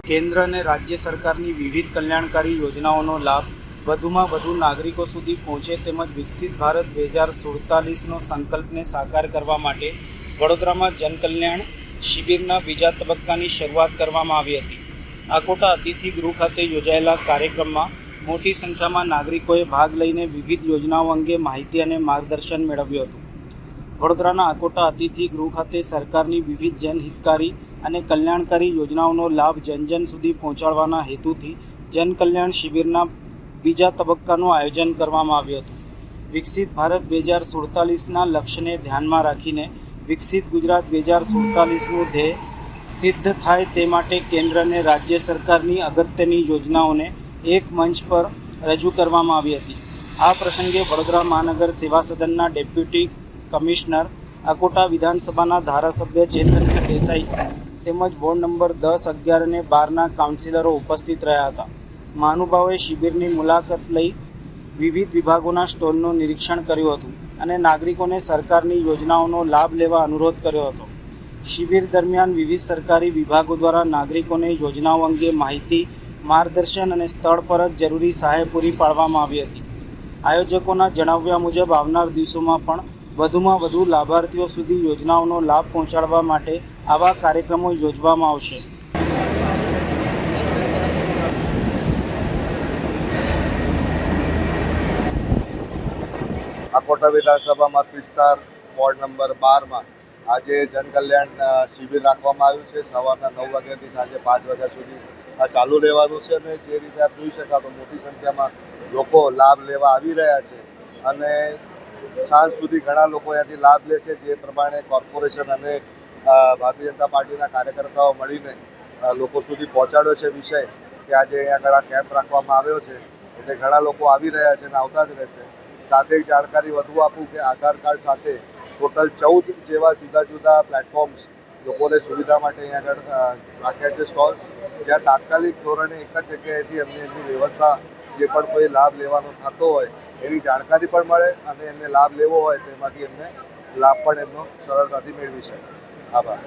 કેન્દ્ર અને રાજ્ય સરકારની વિવિધ કલ્યાણકારી યોજનાઓનો લાભ વધુમાં વધુ નાગરિકો સુધી પહોંચે તેમજ વિકસિત ભારત 2047નો સંકલ્પને સાકાર કરવા માટે વડોદરામાં જનકલ્યાણ શિબિરના બીજા તબક્કાની શરૂઆત કરવામાં આવી હતી. આકોટા અતિથિ ગૃહ ખાતે યોજાયેલા કાર્યક્રમમાં મોટી સંખ્યામાં નાગરિકોએ ભાગ લઈને વિવિધ યોજનાઓ અંગે માહિતી અને માર્ગદર્શન મેળવ્યું હતું. વડોદરાના આકોટા અતિથિ ગૃહ ખાતે સરકારની વિવિધ જનહિતકારી અને કલ્યાણકારી યોજનાઓનો લાભ જન સુધી પહોંચાડવાના હેતુથી જનકલ્યાણ શિબિરના બીજા તબક્કાનું આયોજન કરવામાં આવ્યું હતું. વિકસિત ભારત 2047ના લક્ષ્યને ધ્યાનમાં રાખીને વિકસિત ગુજરાત 2047નું ધ્યેય સિદ્ધ થાય તે માટે કેન્દ્ર અને રાજ્ય સરકારની અગત્યની યોજનાઓને એક મંચ પર રજૂ કરવામાં આવી હતી. આ પ્રસંગે વડોદરા મહાનગર સેવા સદનના ડેપ્યુટી કમિશનર, આકોટા વિધાનસભાના ધારાસભ્ય ચેતનભાઈ દેસાઈ તેમજ વોર્ડ નંબર 10, 11 અને 12ના કાઉન્સિલરો ઉપસ્થિત રહ્યા હતા. મહાનુભાવોએ શિબિરની મુલાકાત લઈ વિવિધ વિભાગોના સ્ટોલનું નિરીક્ષણ કર્યું હતું અને નાગરિકોને સરકારની યોજનાઓનો લાભ લેવા અનુરોધ કર્યો હતો. શિબિર દરમિયાન વિવિધ સરકારી વિભાગો દ્વારા નાગરિકોને યોજનાઓ અંગે માહિતી, માર્ગદર્શન અને સ્થળ પર જ જરૂરી સહાય પૂરી પાડવામાં આવી હતી. આયોજકોના જણાવ્યા મુજબ આવનાર દિવસોમાં પણ વધુમાં વધુ લાભાર્થીઓ સુધી યોજનાઓનો લાભ પહોંચાડવા માટે આવા કાર્યક્રમો યોજવામાં આવશે. આકોટા વિધાનસભા મત વિસ્તાર વોર્ડ નંબર 12માં આજે જનકલ્યાણ શિબિર રાખવામાં આવ્યું છે. સવારના 9 વાગ્યાથી સાંજે 5 વાગ્યા સુધી આ ચાલુ રહેવાનું છે અને જે રીતે આપ જોઈ શકો તો મોટી સંખ્યામાં લોકો લાભ લેવા આવી રહ્યા છે અને સાંજ સુધી ઘણા લોકો અહીંયાથી લાભ લેશે. જે પ્રમાણે કોર્પોરેશન અને ભારતીય જનતા પાર્ટીના કાર્યકર્તાઓ મળીને લોકો સુધી પહોંચાડ્યો છે વિષય કે આજે અહીંયા આગળ આ કેમ્પ રાખવામાં આવ્યો છે એટલે ઘણા લોકો આવી રહ્યા છે અને આવતા જ રહેશે. સાથે એક જાણકારી વધુ આપું કે આધાર કાર્ડ સાથે ટોટલ 14 જેવા જુદા જુદા પ્લેટફોર્મ્સ લોકોને સુવિધા માટે અહીંયા આગળ રાખ્યા છે સ્ટોલ્સ, જ્યાં તાત્કાલિક ધોરણે એક જ જગ્યાએથી એમની વ્યવસ્થા જે પણ કોઈ લાભ લેવાનો થતો હોય એની જાણકારી પણ મળે અને એમને લાભ લેવો હોય તેમાંથી એમને લાભ પણ એમનો સરળતાથી મેળવી શકે. આભાર.